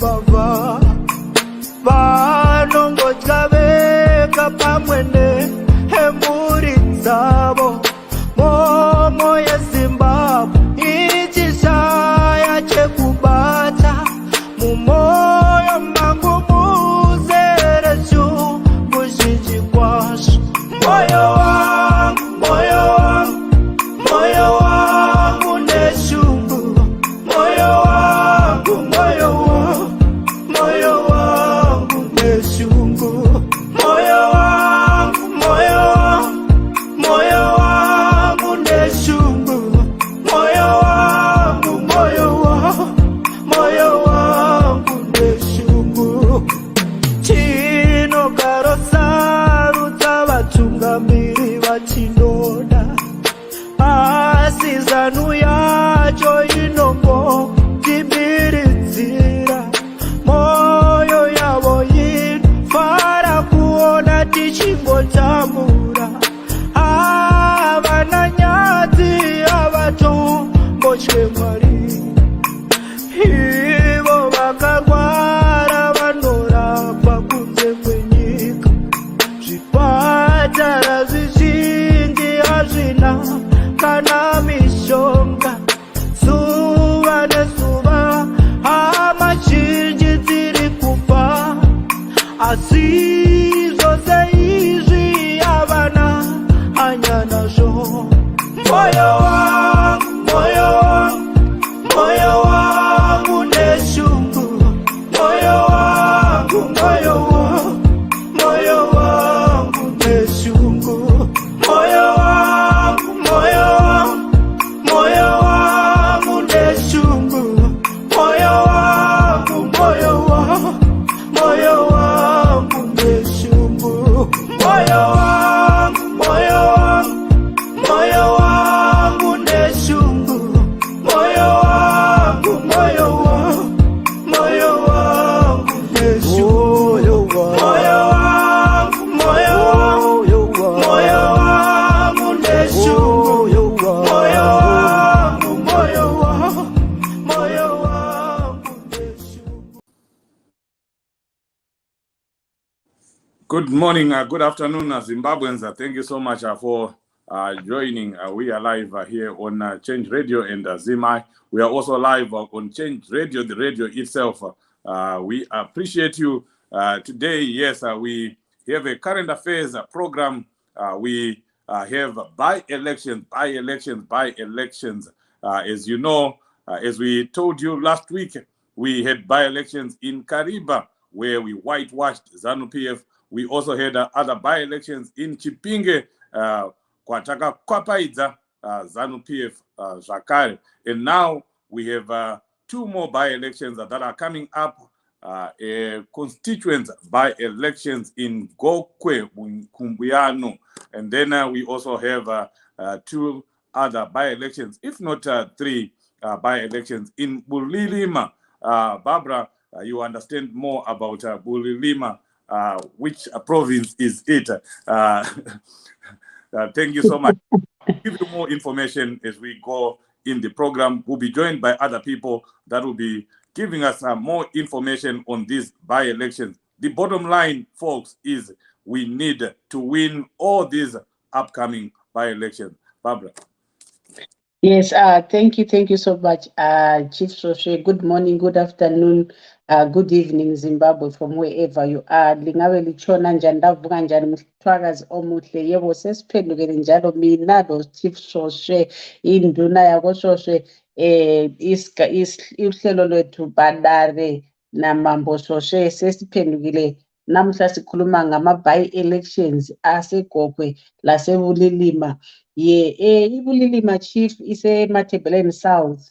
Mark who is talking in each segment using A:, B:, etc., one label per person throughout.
A: bava vanongotyaveka pamwene hemhuri dzavo momo yeZimbabwe ichishaya chekubata mumoyo mangu muzere shungu zhinji kwazvo moyo wangu moyo wangu moyo wangu neshungu moyo wangu moyo wangu moyo wangu neshungu moyo wangu moyo wangu moyo wangu neshungu moyo wangu moyo wangu moyo wangu neshungu chinogaro sarudza vatungamiri vachinoda asi zanu yacho inongotibiridzira moyo yavo inofara kuona tichingotambura havana nyadzi havatombotye Mwari ivo vakarwara vanorapwa kunze kwenyika zvipatara zvizhinji hazvina kana mishonga zuva nezuva hama zhinji dziri kufa asi zvose izvi havana hanya nazvo moyo wangu moyo wangu moyo wangu neshungu moyo wangu moyo wangu moyo wangu neshungu moyo wangu moyo wangu moyo wangu neshungu moyo wangu moyo wangu moyo wangu neshungu moyo wangu moyo wangu moyo wangu neshungu moyo wangu moyo wangu moyo wangu neshungu moyo wangu moyo wangu moyo wangu neshungu moyo wangu moyo wangu moyo wangu neshungu.
B: Good morning, good afternoon, Zimbabweans. Thank you so much for joining. We are live here on Change Radio and Zimai. We are also live on Change Radio, the radio itself. We appreciate you today. Yes, we have a current affairs program. We have by-elections. As you know, as we told you last week, we had by-elections in Kariba, where we whitewashed ZANU-PF. We also had other by-elections in Chipinge, kwataka kwapaidza ZANU-PF zvakare. And now we have two more by-elections that are coming up, constituent by-elections in Gokwe Kumbuyano. And then we also have two other by-elections, if not three by-elections in Bulilima. Barbara, you understand more about Bulilima. Which province is it? Thank you so much. I'll give you more information as we go in the program. We'll be joined by other people that will be giving us more information on these by-elections. The bottom line, folks, is we need to win all these upcoming by-elections. Barbara.
C: Yes, thank you so much, Chief Soshe. Good morning, good afternoon, good evening, Zimbabwe, from wherever you are. Lingawe lichona njani ndavuka njani mthwakazi omuhle yebo sesiphendukele njalo mina lo Chief Soshe induna yako Soshe ihlelo lwethu Badare naMambo Soshe sesiphendukile namhla sikhuluma ngama by-elections aseGokwe laseBulilima. iBulilima Chief iseMatabeleland South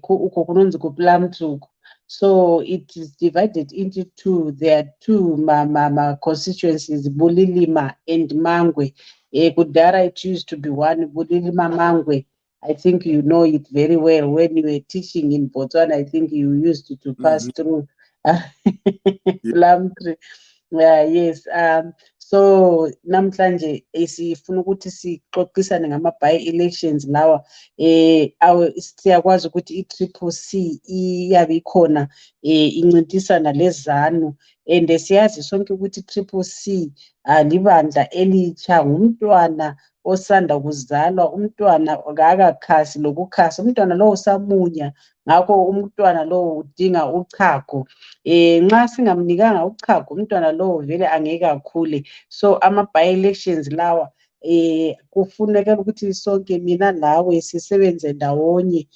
C: ukhononzi kuPlamtruku. So it is divided into two. There are two constituencies, Bulilima and Mangwe. Kudara it used to be one, Bulilima Mangwe. I think you know it very well. When you were teaching in Botswana, I think you used to pass through Plumtree. Yes. So namhlanje sifuna ukuthi sixoxisane ngama by-elections lawa siyakwazi ukuthi i-Triple C iyabe ikhona incintisana lezanu and siyazi sonke ukuthi Triple C libandla elitsha, ngumntwana osanda kuzalwa, umntwana akakakhasi lokukhasa, umntwana lo usamunya, ngakho umntwana lo udinga uchago. Nxa singamnikanga uchago umntwana lo vele angeke akhule. So ama-by-elections lawa kufuneka ukuthi sonke mina lawe sisebenze ndawonye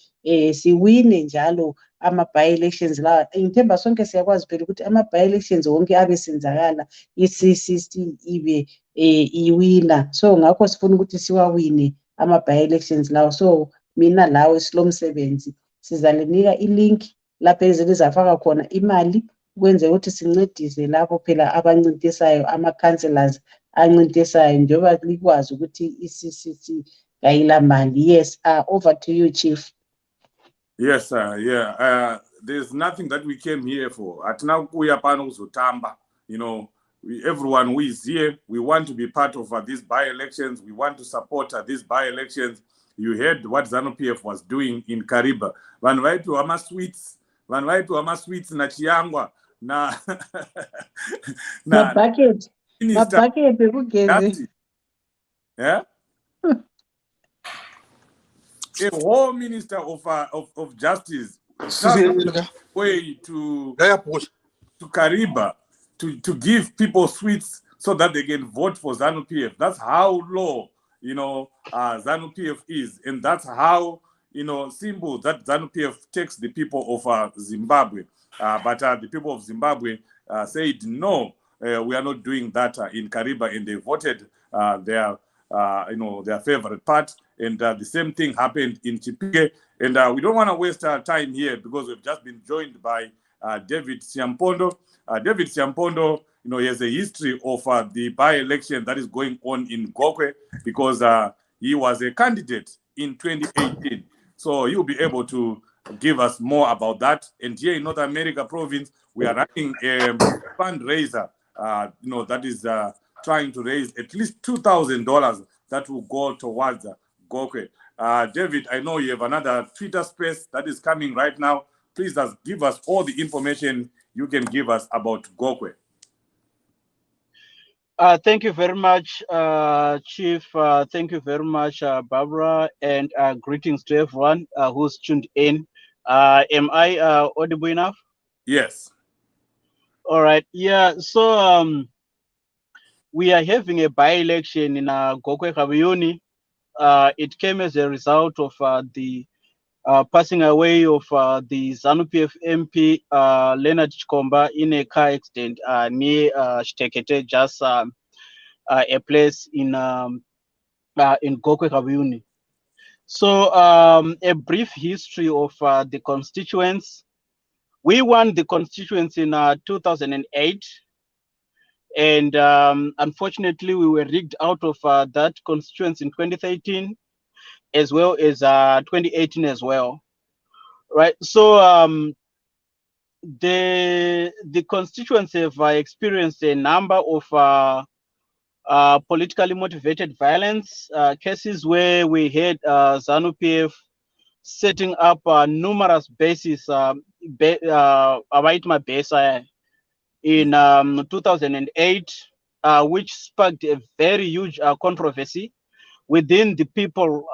C: siwine njalo ama-by-elections lawa. Ngithemba sonke siyakwazi phela ukuthi ama-by-elections wonke abesenzakala i-CCC ibe iwina, so ngakho sifuna ukuthi siwawine ama-by-elections lawo. So mina lawe silomsebenzi, sizalinika ilink lapho elizafaka khona imali ukwenzela ukuthi sincedise lapho phela abancintisayo, ama-councillors ancintisayo, njengoba likwazi ukuthi i-CCC kayila mali. Yes, over to you, Chief.
B: Yes, yeah. There's nothing that we came here for. Atina kuya pano kuzotamba. You know, everyone who is here, we want to be part of these by-elections. We want to support these by-elections. You heard what ZANU-PF was doing in Kariba. Van waitu ama sweets na chiangwa na
C: na bucket bekugeze.
B: Yeah. A whole minister of justice way to Kariba to give people sweets so that they can vote for ZANU-PF. That's how low, you know, ZANU-PF is, and that's how, you know, simple that ZANU-PF takes the people of Zimbabwe. But the people of Zimbabwe said no, we are not doing that in Kariba, and they voted their favorite part. And the same thing happened in Chipinge. And we don't want to waste our time here because we've just been joined by David Siampondo. David Siampondo, you know, he has a history of the by-election that is going on in Gokwe because he was a candidate in 2018. So he'll be able to give us more about that. And here in North America province, we are running a fundraiser, you know, that is trying to raise at least $2,000 that will go towards Gokwe. David, I know you have another Twitter space that is coming right now. Please just give us all the information you can give us about Gokwe.
D: Thank you very much, Chief. Thank you very much, Barbara, and greetings to everyone who's tuned in. Am I audible enough?
B: Yes.
D: All right. Yeah. So we are having a by-election in Gokwe Kaviuni. It came as a result of the passing away of the ZANU-PF MP Leonard Chikomba in a car accident near Shtekete, just a place in Gokwe Kaviuni. So a brief history of the constituents. We won the constituents in 2008. And unfortunately, we were rigged out of that constituency in 2013, as well as 2018 as well, right? So the constituents have experienced a number of politically motivated violence cases where we had ZANU-PF setting up numerous bases, in 2008, which sparked a very huge controversy within the people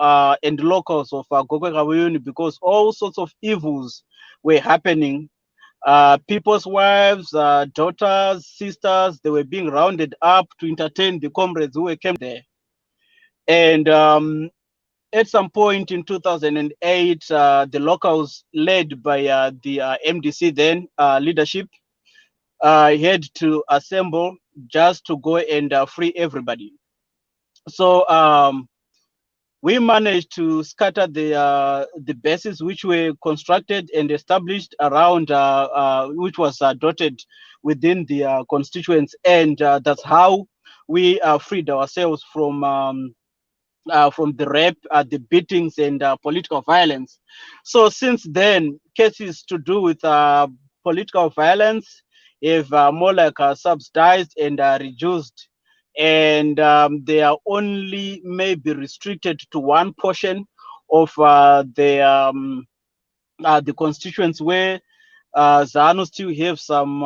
D: and locals of Gokwe Kaviuni, because all sorts of evils were happening. People's wives, daughters, sisters, they were being rounded up to entertain the comrades who came there. And at some point in 2008, the locals, led by the MDC then leadership, had to assemble just to go and free everybody. So we managed to scatter the bases which were constructed and established around, which was dotted within the constituents, and that's how we freed ourselves from the rape, the beatings, and political violence. So since then, cases to do with political violence have more like subsidized and reduced, and they are only maybe restricted to one portion of the constituents where ZANU still have some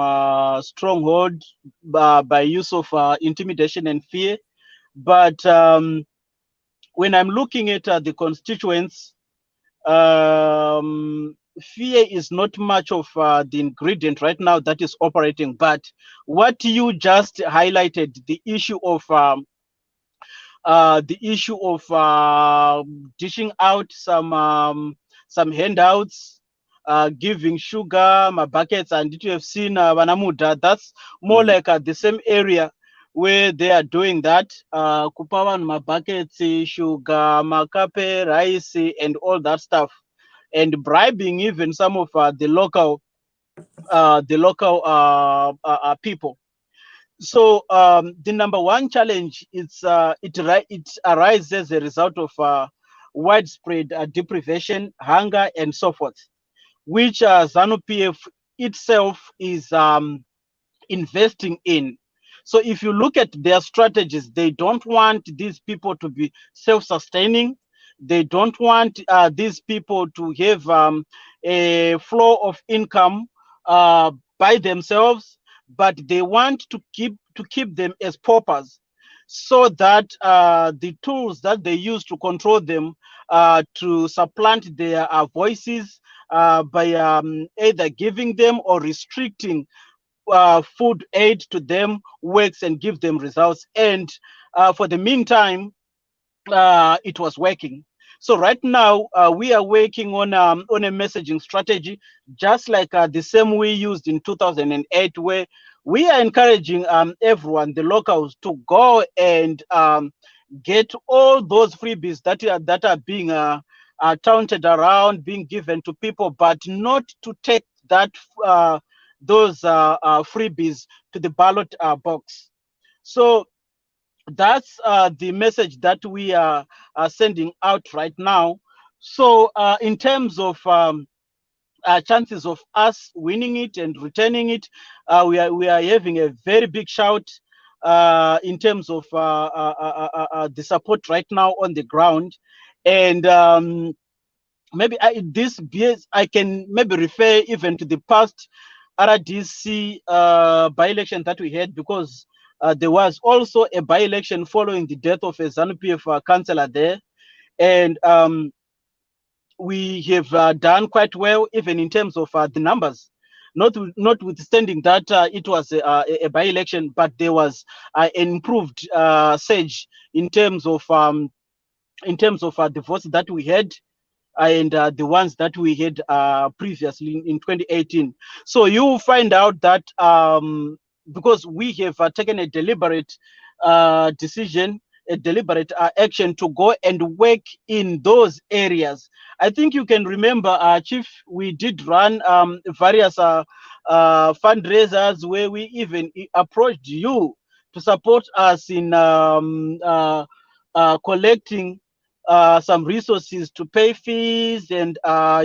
D: stronghold by use of intimidation and fear. But when I'm looking at the constituents, fear is not much of the ingredient right now that is operating. But what you just highlighted, the issue of dishing out some handouts, giving sugar, my buckets, and you have seen Vanamuda, that's more like the same area where they are doing that. Kupawan, my buckets, sugar, makape, rice, and all that stuff, and bribing even some of the local people. So the number one challenge is it arises as a result of widespread deprivation, hunger, and so forth, which ZANU PF itself is investing in. So if you look at their strategies, they don't want these people to be self-sustaining. They don't want these people to have a flow of income by themselves, but they want to keep them as paupers, so that the tools that they use to control them to supplant their voices by either giving them or restricting food aid to them works and give them results. And for the meantime, it was working. So right now we are working on a messaging strategy, just like the same we used in 2008, where we are encouraging everyone, the locals, to go and get all those freebies that are being touted around, being given to people, but not to take those freebies to the ballot box. So that's the message that we are sending out right now. So in terms of chances of us winning it and returning it, we are having a very big shout in terms of the support right now on the ground. And maybe I can maybe refer even to the past RDC by-election that we had, because there was also a by-election following the death of a ZANU-PF councillor there. And we have done quite well, even in terms of the numbers. Notwithstanding that it was a by-election, but there was an improved surge in terms of the votes that we had, and the ones that we had previously in 2018. So you will find out that because we have taken a deliberate decision, a deliberate action to go and work in those areas. I think you can remember, Chief, we did run various fundraisers where we even approached you to support us in collecting some resources to pay fees and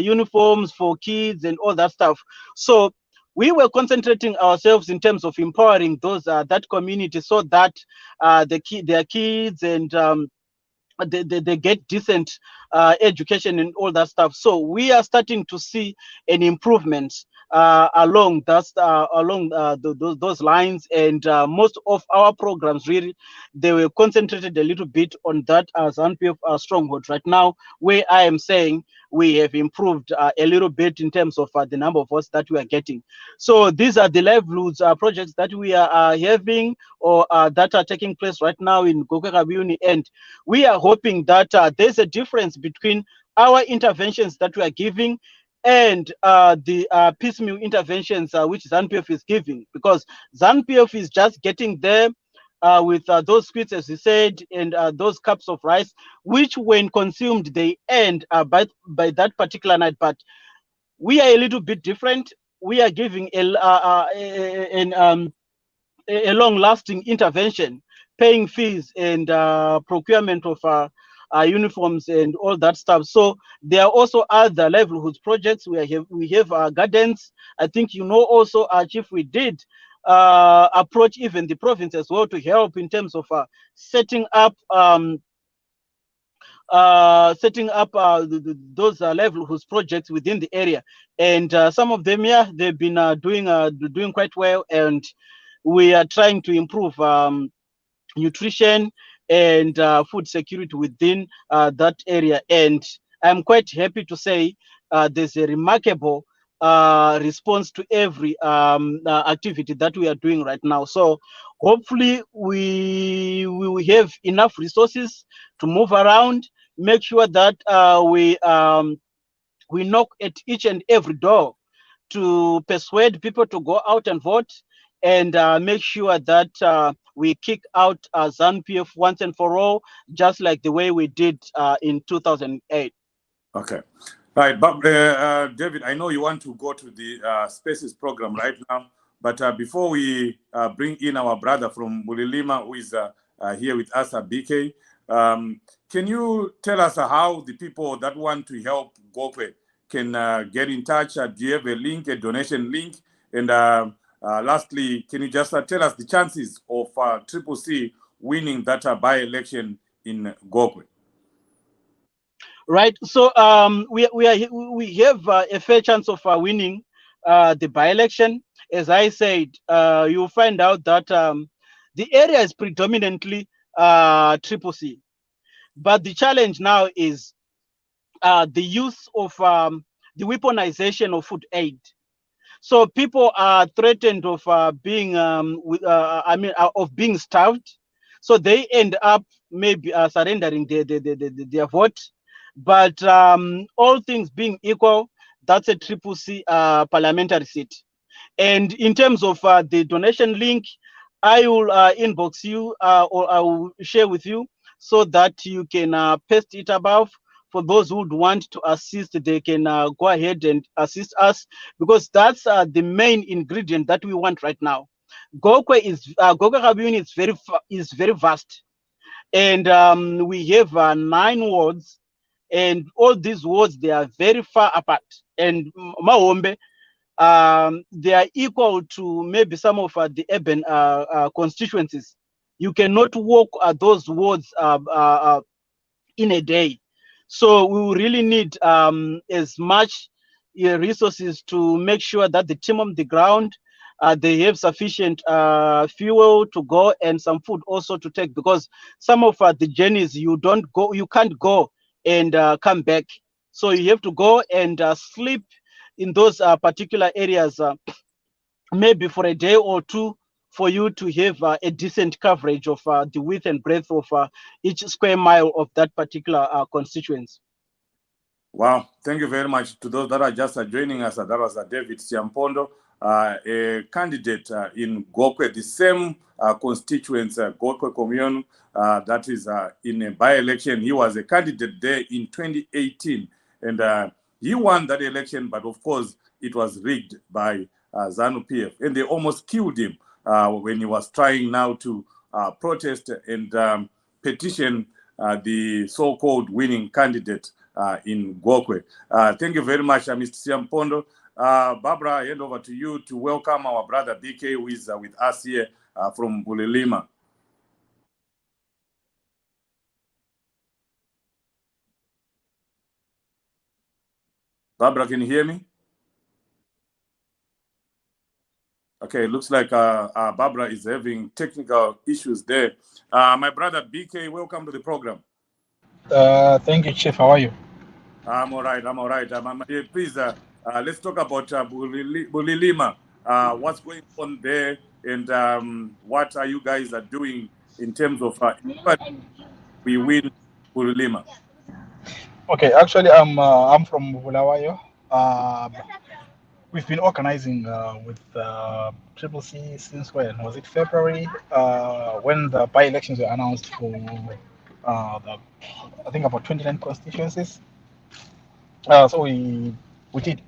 D: uniforms for kids and all that stuff. So we were concentrating ourselves in terms of empowering those that community, so that their kids and they get decent education and all that stuff. So we are starting to see an improvement along those lines, and most of our programs really, they were concentrated a little bit on that as ZANU-PF stronghold right now, where I am saying we have improved a little bit in terms of the number of votes that we are getting. So these are the livelihoods projects that we are having, or that are taking place right now in Gokwe Kabuyuni, and we are hoping that there's a difference between our interventions that we are giving and the piecemeal interventions which ZANU-PF is giving, because ZANU-PF is just getting there with those sweets, as you said, and those cups of rice, which when consumed, they end by that particular night. But we are a little bit different. We are giving a long-lasting intervention, paying fees and procurement of uniforms and all that stuff. So there are also other livelihoods projects. We have gardens. I think you know also, Chief, we did approach even the province as well to help in terms of setting up setting up those livelihoods projects within the area, and some of them, yeah, they've been doing quite well, and we are trying to improve nutrition and food security within that area. And I'm quite happy to say there's a remarkable response to every activity that we are doing right now. So hopefully we will have enough resources to move around, make sure that we knock at each and every door to persuade people to go out and vote, and make sure that we kick out ZANU-PF once and for all, just like the way we did in 2008.
B: Okay. Right, but David, I know you want to go to the Spaces program right now, but before we bring in our brother from Bulilima, who is here with us at BK, can you tell us how the people that want to help Gokwe can get in touch? Do you have a link, a donation link? And lastly, can you just tell us the chances of Triple C winning that by-election in Gokwe?
D: Right. So we have a fair chance of winning the by-election. As I said, you'll find out that the area is predominantly Triple C, but the challenge now is the use of the weaponization of food aid. So people are threatened of being of being starved. So they end up maybe surrendering their vote. But all things being equal, that's a Triple C parliamentary seat. And in terms of the donation link, I will inbox you or I will share with you so that you can paste it above. For those who would want to assist, they can go ahead and assist us, because that's the main ingredient that we want right now. Gokwe is very vast, and we have 9 wards, and all these wards, they are very far apart. And Mahombe, they are equal to maybe some of the urban constituencies. You cannot walk those wards in a day. So we really need as much resources to make sure that the team on the ground, they have sufficient fuel to go and some food also to take, because some of the journeys you can't go and come back. So you have to go and sleep in those particular areas, maybe for a day or two, for you to have a decent coverage of the width and breadth of each square mile of that particular constituency.
B: Wow, thank you very much to those that are just joining us. That was David Siampondo, a candidate in Gokwe, the same constituents, Gokwe Commune, that is in a by-election. He was a candidate there in 2018, and he won that election, but of course, it was rigged by ZANU-PF, and they almost killed him when he was trying now to protest and petition the so-called winning candidate in Gokwe. Thank you very much, Mr. Siampondo. Barbara, I hand over to you to welcome our brother BK, who is with us here from Bulilima. Barbara, can you hear me? Okay, looks like Barbara is having technical issues there. My brother BK, welcome to the program.
E: Thank you, Chief. How are you?
B: I'm all right. Please, let's talk about Bulilima. What's going on there, and what are you guys doing in terms of we win Bulilima?
E: Okay, actually, I'm from Bulawayo. We've been organizing with Triple C since when? Was it February? When the by-elections were announced for I think about 29 constituencies. So we did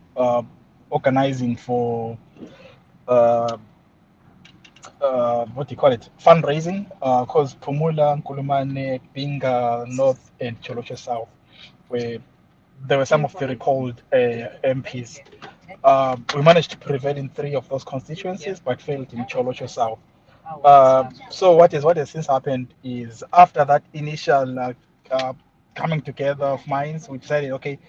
E: organizing for what do you call it? Fundraising, because Pumula, Nkulumane, Binga North, and Cholosho South, where there were some of the recalled MPs. We managed to prevail in 3 of those constituencies, but failed in Cholosho South. So what has since happened is, after that initial coming together of minds, we decided, okay,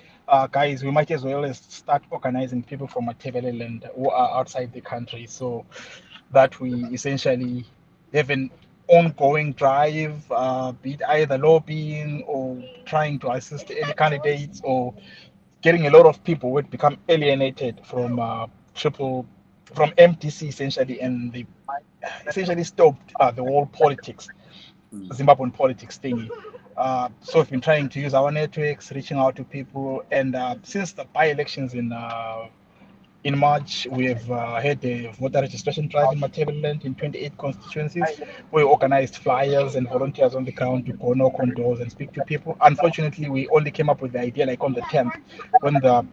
E: guys, we might as well start organizing people from Matabeleland who are outside the country, so that we essentially have an ongoing drive, be it either lobbying or trying to assist any candidates or getting a lot of people who had become alienated from from MTC essentially, and they essentially stopped the whole politics, Zimbabwean politics thingy. So we've been trying to use our networks, reaching out to people, and since the by-elections in March, we have had a voter registration drive in Matabeleland in 28 constituencies. We organized flyers and volunteers on the ground to go knock on doors and speak to people. Unfortunately, we only came up with the idea like on the 10th when the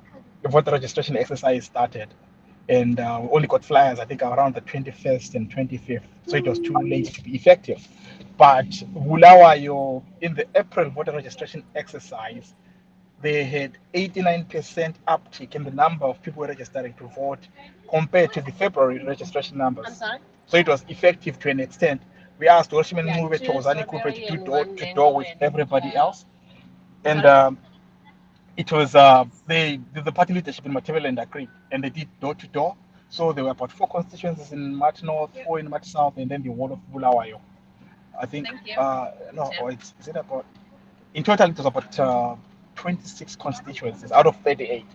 E: voter registration exercise started. And we only got flyers, I think, around the 21st and 25th. So it was too late to be effective. But Bulawayo, in the April voter registration exercise, they had 89% uptick in the number of people registering to vote compared to the February registration numbers. So it was effective to an extent. We asked Washington Move to Ozani Cooper to do door to door with everybody else. And it was the party leadership in Matabeleland agreed, and they did door to door. So there were about 4 constituencies in March North, 4 in March South, and then the whole of Bulawayo. I think no, or is it about, in total it was about 26 constituencies out of 38.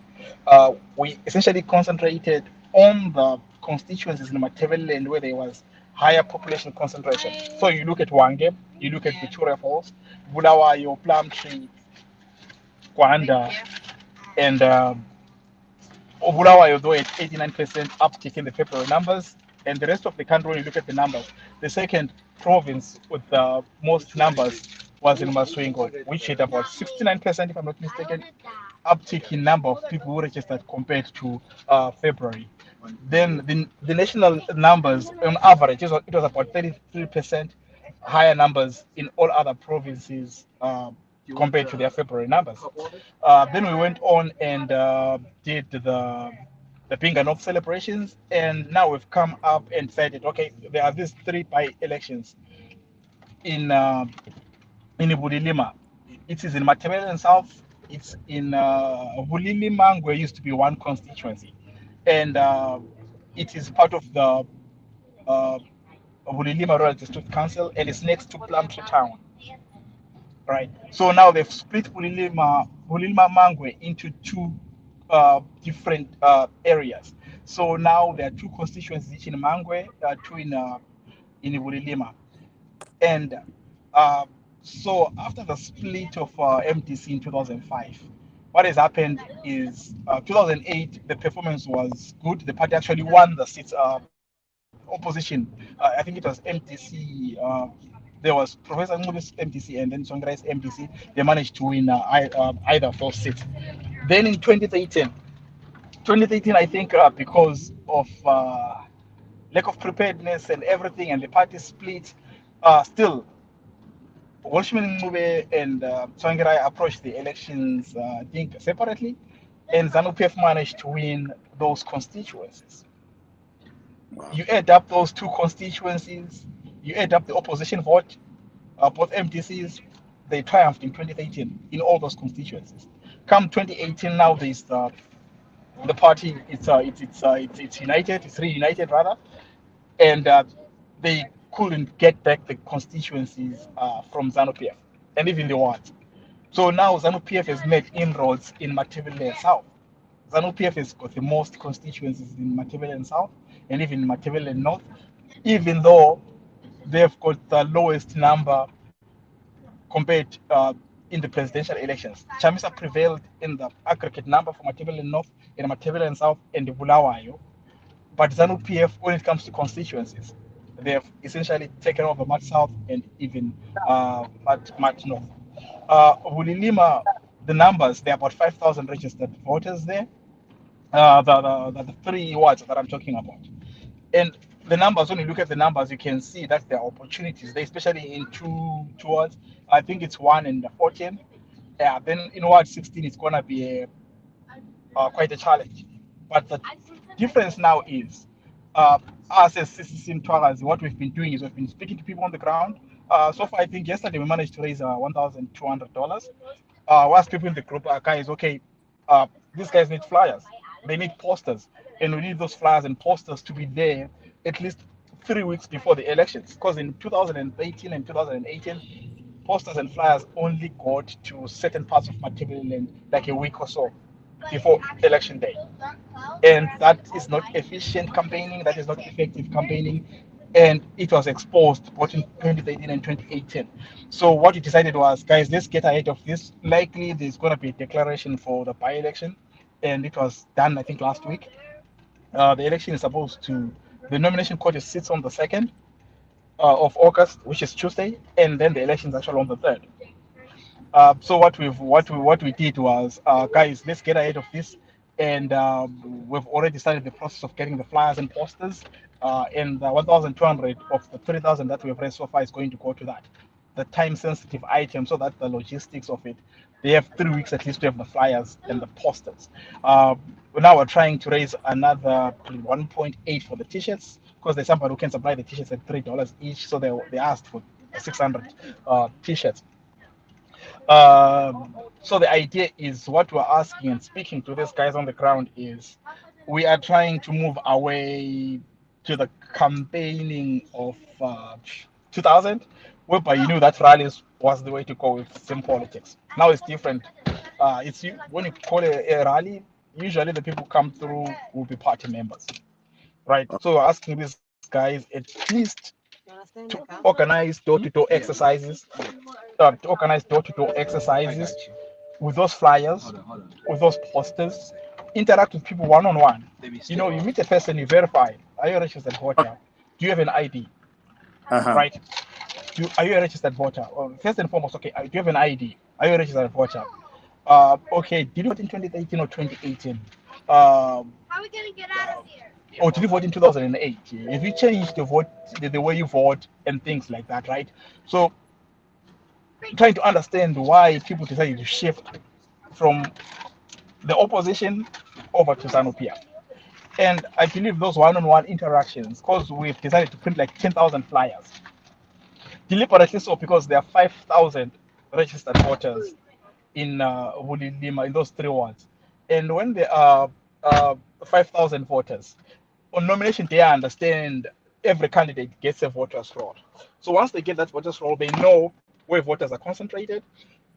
E: We essentially concentrated on the constituencies in Matabeleland where there was higher population concentration. So you look at Wange, you look at Victoria Falls, Bulawayo, Plumtree, Kwanda, and Bulawayo, though at 89% uptick in the February numbers, and the rest of the country, when you look at the numbers, the second province with the most numbers was in Maswingo, which had about 69%, if I'm not mistaken, uptick in number of people who registered compared to February. Then the national numbers on average, it was about 33% higher numbers in all other provinces compared to their February numbers. Then we went on and did the Pinga North celebrations, and now we've come up and said, okay, there are these 3 by-elections in Bulilima. It is in Matabeleland South. It's in Bulilima, where used to be 1 constituency, and it is part of the Bulilima Rural District Council, and it's next to Plumtree Town. Right. So now they've split Bulilima Mangwe into 2 different areas. So now there are 2 constituencies each in Mangwe, 2 in Bulilima, and so after the split of MTC in 2005, what has happened is 2008 the performance was good. The party actually won the seats. Opposition, I think it was MTC. There was Professor Ngudu's MTC and then Songrai's MTC. They managed to win either of those seats. Then in 2013, I think because of lack of preparedness and everything, and the party split, still Walshman Mube and Tsvangirai approached the elections, I think, separately, and ZANU-PF managed to win those constituencies. You add up those 2 constituencies, you add up the opposition vote, both MTCs, they triumphed in 2018 in all those constituencies. Come 2018, now there's the party, it's united, it's reunited rather, and they couldn't get back the constituencies from ZANU-PF and even the wards. So now ZANU-PF has made inroads in Matabeleland South. ZANU-PF has got the most constituencies in Matabeleland South and even in Matabeleland North, even though they've got the lowest number compared in the presidential elections. Chamisa prevailed in the aggregate number for Matabeleland North and Matabeleland South and the Bulawayo, but ZANU-PF, when it comes to constituencies, they have essentially taken over March South and even March North. Bulilima, the numbers, there are about 5,000 registered voters there. The 3 wards that I'm talking about. And the numbers, when you look at the numbers, you can see that there are opportunities there, especially in 2 wards. I think it's 1 and 14. Then in Ward 16, it's going to be quite a challenge. But the difference now is, us as CCC in Twagazi, what we've been doing is we've been speaking to people on the ground. So far, I think yesterday we managed to raise $1,200. Asked people in the group, guys, okay, these guys need flyers, they need posters, and we need those flyers and posters to be there at least 3 weeks before the elections. Because in 2018 and 2018, posters and flyers only got to certain parts of Matabeleland like a week or so before election day, and that is not efficient campaigning, that is not effective campaigning, and it was exposed both in 2013 and 2018. So what we decided was, guys, let's get ahead of this. Likely there's going to be a declaration for the by-election, and it was done, I think, last week. The election is supposed to, the nomination court sits on the 2nd of August, which is Tuesday, and then the election is actually on the 3rd. So what we did was, guys, let's get ahead of this, and we've already started the process of getting the flyers and posters. And 1,200 of the 3,000 that we've raised so far is going to go to that, the time-sensitive item, so that the logistics of it, they have 3 weeks at least to have the flyers and the posters. Now we're trying to raise another 1.8 for the t-shirts, because there's somebody who can supply the t-shirts at $3 each, so they asked for 600 t-shirts. So the idea is, what we're asking and speaking to these guys on the ground is, we are trying to move away to the campaigning of 2000, whereby you knew that rallies was the way to go with sim politics. Now it's different. It's when you call a rally, usually the people come through will be party members, right? So we're asking these guys at least to organize door-to-door exercises, with those flyers, with those posters, interact with people one-on-one. You meet a person, you verify, are you a registered voter? Do you have an ID? Right? Are you a registered voter? First and foremost, okay, do you have an ID? Are you a registered voter? Okay, did you vote in 2013 or 2018? How are we going to get out of here? Or did you vote in 2008? If you change the vote, the way you vote and things like that, right? So trying to understand why people decided to shift from the opposition over to ZANU-PF. And I believe those one-on-one interactions, because we've decided to print like 10,000 flyers, deliberately so, because there are 5,000 registered voters in Bulilima, in those 3 wards. And when there are 5,000 voters, on nomination day, I understand every candidate gets a voters roll. So once they get that voters roll, they know where voters are concentrated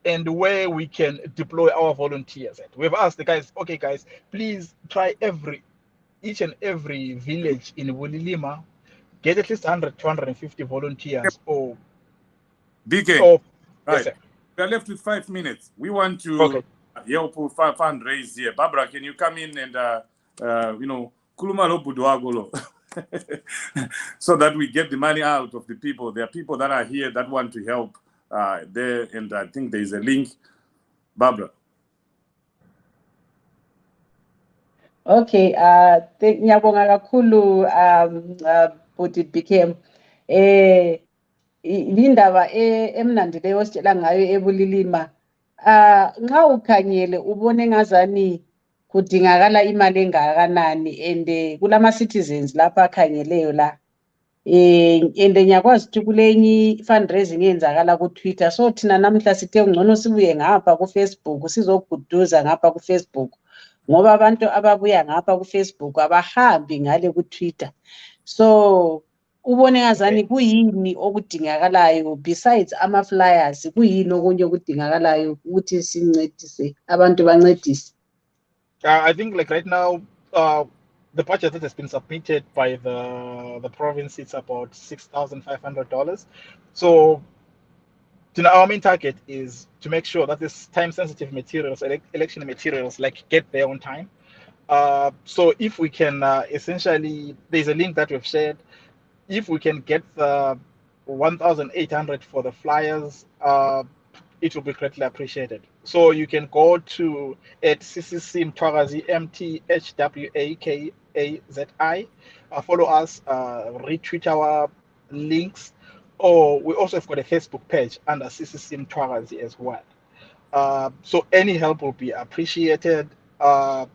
E: and where we can deploy our volunteers at. We've asked the guys, okay, guys, please try each and every village in Bulilima, get at least 100, 250 volunteers. Or
B: DK, right.
E: Yes,
B: we are left with 5 minutes. We want to help fundraise here. Barbara, can you come in and so that we get the money out of the people? There are people that are here that want to help there, and I think there is a link. Barbara.
C: Okay, ngiyabonga kakhulu Bhuti BKM. Indaba emnandi leyo ositshela ngayo eBulilima. Nxa ukhangele ubone ngazani kudingakala imali engakanani, and kulama citizens lapha akhangeleyo la. And ngiyakwazi ukuthi kulenye fundraising eyenzakala ku Twitter. So thina namhla sithe ngcono sibuye ngapha ku Facebook sizoguduza ngapha ku Facebook, ngoba abantu ababuya ngapha ku Facebook abahambi ngale ku Twitter. So ubone ngazani kuyini okudingakalayo besides ama flyers, kuyini okunye okudingakalayo ukuthi sincedise abantu bancedise?
E: I think like right now, the budget that has been submitted by the province, it's about $6,500. So our main target is to make sure that this time-sensitive materials, election materials, like get there on time. So if we can essentially, there's a link that we've shared. If we can get the 1,800 for the flyers, it will be greatly appreciated. So you can go to at CCC Mtwagazi, MTHWAKAZI, follow us, retweet our links, or we also have got a Facebook page under CCC Mtwagazi as well. So any help will be appreciated. But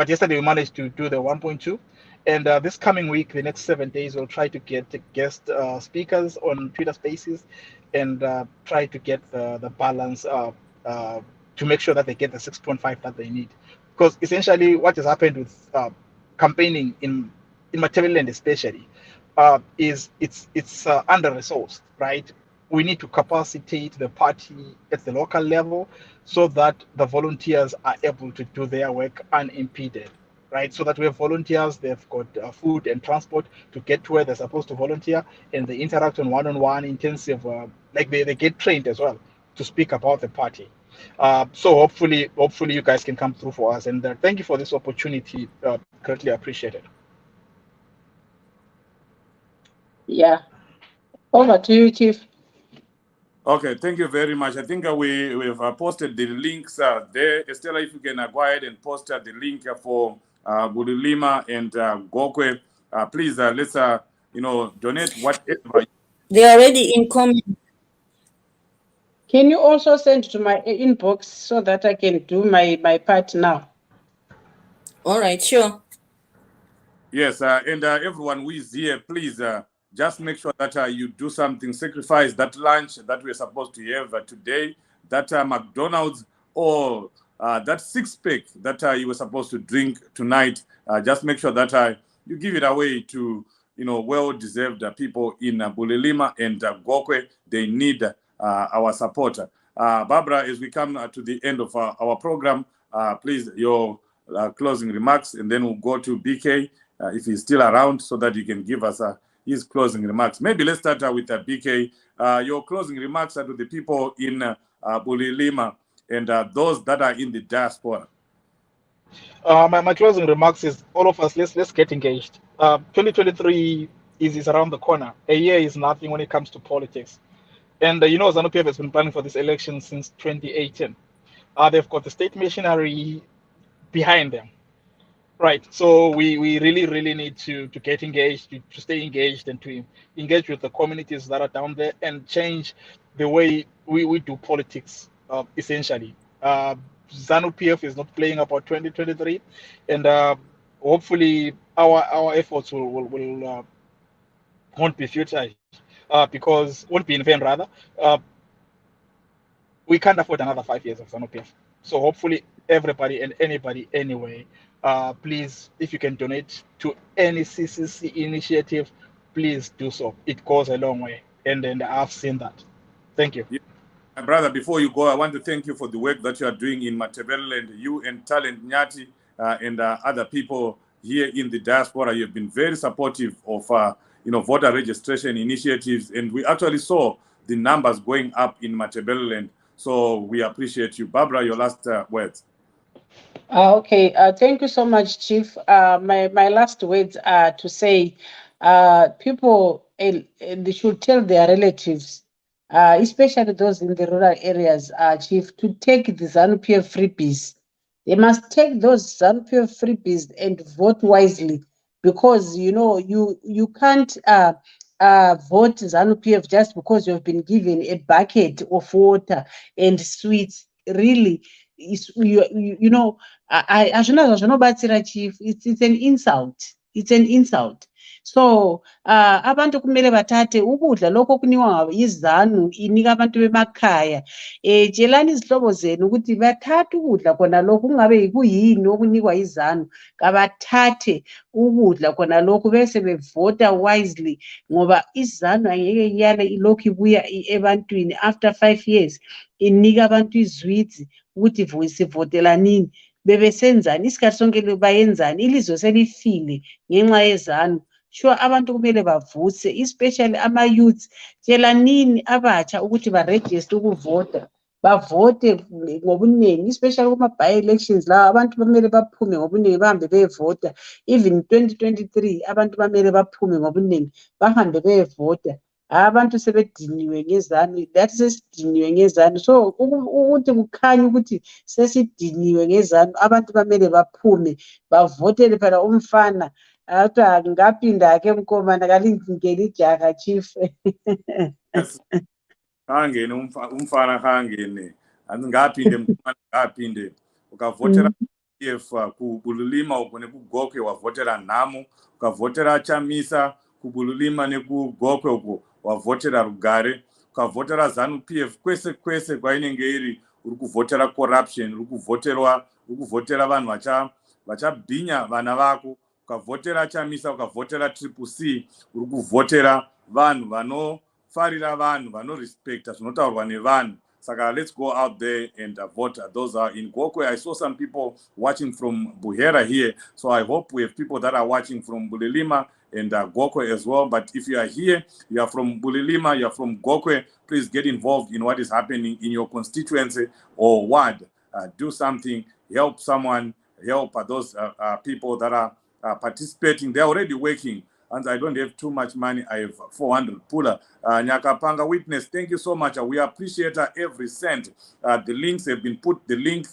E: yesterday we managed to do the 1.2, And this coming week, the next 7 days, we'll try to get guest speakers on Twitter Spaces and try to get the balance to make sure that they get the 6.5 that they need. Because essentially, what has happened with campaigning in Matabeleland especially is it's under-resourced, right? We need to capacitate the party at the local level so that the volunteers are able to do their work unimpeded, right? So that we have volunteers, they've got food and transport to get to where they're supposed to volunteer, and they interact on one-on-one intensive, like they get trained as well to speak about the party. So hopefully you guys can come through for us. And thank you for this opportunity. Greatly appreciated.
C: Yeah. Over to you, Chief.
B: Okay, thank you very much. I think we've posted the links there. Estella, if you can go ahead and post the link for Bulilima and Gokwe. Please, let's donate whatever.
F: They're already in comment.
C: Can you also send to my inbox so that I can do my part now?
F: All right, sure.
B: Yes, and everyone who is here, please just make sure that you do something, sacrifice that lunch that we're supposed to have today, that McDonald's or that 6-pack that you were supposed to drink tonight. Just make sure that you give it away to well-deserved people in Bulilima and Gokwe. They need our support. Barbara, as we come to the end of our program, please, your closing remarks, and then we'll go to BK if he's still around so that you can give us his closing remarks. Maybe let's start with BK. Your closing remarks are to the people in Bulilima and those that are in the diaspora.
E: My closing remarks is all of us, let's get engaged. 2023 is around the corner. A year is nothing when it comes to politics. And ZANU-PF has been planning for this election since 2018. They've got the state machinery behind them. Right. So we really need to get engaged, to stay engaged, and to engage with the communities that are down there and change the way we do politics, essentially. ZANU-PF is not playing about 2023, and hopefully our efforts will won't be futile, because won't be in vain rather. We can't afford another 5 years of ZANU-PF. So hopefully everybody and anybody anyway, please, if you can donate to any CCC initiative, please do so. It goes a long way, and I've seen that. Thank you.
B: Yeah. My brother, before you go, I want to thank you for the work that you are doing in Matabeleland. You and Talent Nyati and other people here in the diaspora, you've been very supportive of voter registration initiatives, and we actually saw the numbers going up in Matabeleland. So we appreciate you. Barbara, your last words.
C: Okay. Thank you so much, Chief. My last words are to say, people they should tell their relatives, especially those in the rural areas, Chief, to take the ZANU-PF freebies. They must take those ZANU-PF freebies and vote wisely, because you can't vote ZANU-PF just because you've been given a bucket of water and sweets. Really, Chief, it's an insult. It's an insult. So abantu kumele bathathe ukudla lokho okuniwa yizanu inika abantu bemakhaya. Tshelani izihlobo zenu ukuthi bathathe ukudla khona lokho, kungabe kuyini okunikwa yizanu, kabathathe ukudla khona lokho bese bevota wisely, ngoba izanu angeke iyale ilokhu ibuya ebantwini after 5 years inika abantu izwidzi ukuthi sivotela nini, bebesenzani isikhathi sonke bayenzani, ilizwe selifile ngenxa yezanu. Sure, abantu kumele bavuse, especially ama-youths. Tshelanini abatsha ukuthi baregister ukuvota, bavote ngobuningi, especially kuma-by-elections lawa abantu bamele baphume ngobuningi bahambe beyevota. Even 2023 abantu bamele baphume ngobuningi bahambe beyevota. Abantu sebediniwe ngezanu, that sesidiniwe ngezanu. So ukuthi kukhanya ukuthi sesidiniwe ngezanu, abantu bamele baphume bavotele phela umfana. Athi ngaphinda ke mkomana kalingeli ijaha, Chief.
B: Hangene umfana hangene, angaphinde mkomana ngaphinde ukavotela PF kuBulilima uko nekugokwe wavhotera Nhamu, ukavhotera Chamisa kuBulilima nekugokwe uko wavhotera Rugare, ukavhotera ZANU PF kwese kwese kwainenge iri uri kuvhotera corruption, uri kuvhotera vanhu vachabhinya vana vako, ukavhotera Chamisa, ukavhotera Triple C, uri kuvhotera vanhu vanofarira vanhu, vanorespecta zvinotaurwa nevanhu. Saka let's go out there and vote. Those are in Gokwe. I saw some people watching from Buhera here, so I hope we have people that are watching from Bulilima and Gokwe as well. But if you are here, you are from Bulilima, you are from Gokwe, please get involved in what is happening in your constituency or ward. Do something, help someone, help those people that are participating. They're already working. And I don't have too much money. I have 400 puller. Nyakapanga Witness, thank you so much. We appreciate every cent. The links have been put. The link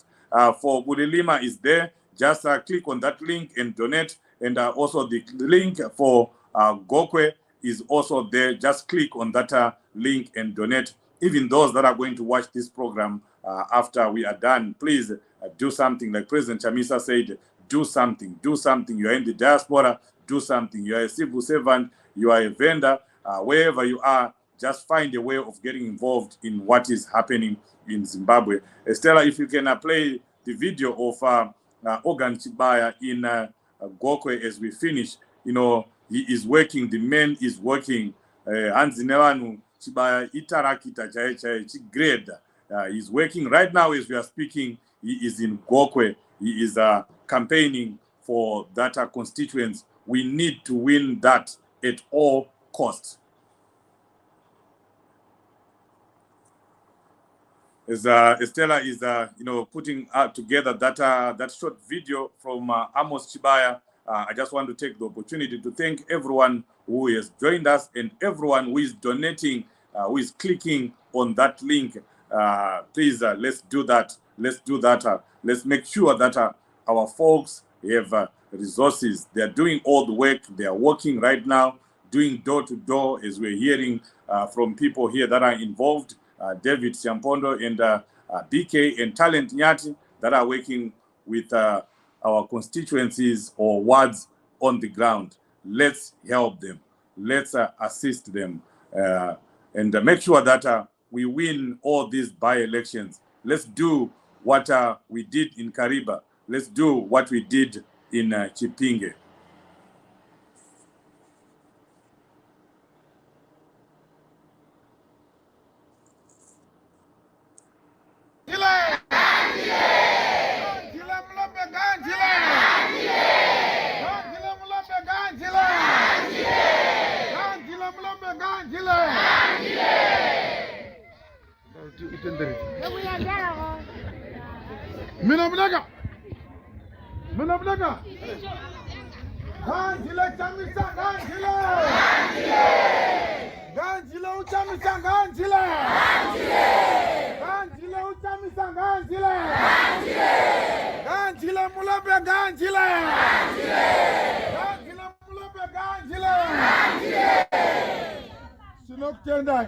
B: for Bulilima is there. Just click on that link and donate. And also the link for Gokwe is also there. Just click on that link and donate. Even those that are going to watch this program after we are done, please do something. Like President Chamisa said, do something. Do something. You are in the diaspora. Do something. You are a civil servant, you are a vendor, wherever you are, just find a way of getting involved in what is happening in Zimbabwe. Estella, if you can play the video of Organ Chibaya in Gokwe as we finish. You know, he is working, the man is working. Hanzinewanu Chibaya itarakita grade. He's working right now as we are speaking. He is in Gokwe. He is campaigning for that constituents. We need to win that at all costs. As Estella is, putting together that short video from Amos Chibaya, I just want to take the opportunity to thank everyone who has joined us and everyone who is donating, who is clicking on that link. Please, let's do that. Let's do that. Let's make sure that our folks have resources. They are doing all the work. They are working right now, doing door to door, as we're hearing from people here that are involved. David Siampondo and BK and Talent Nyati that are working with our constituencies or wards on the ground. Let's help them. Let's assist them and make sure that we win all these by-elections. Let's do what we did in Kariba. Let's do what we did in Chipinge.
A: Minabnaga. Ganjile Chamisa Ganjile. Ganjile Uchamisa Ganjile. Ganjile Uchamisa Ganjile. Ganjile Mulabe Ganjile. Ganjile Mulabe Ganjile. Sinok Chendai.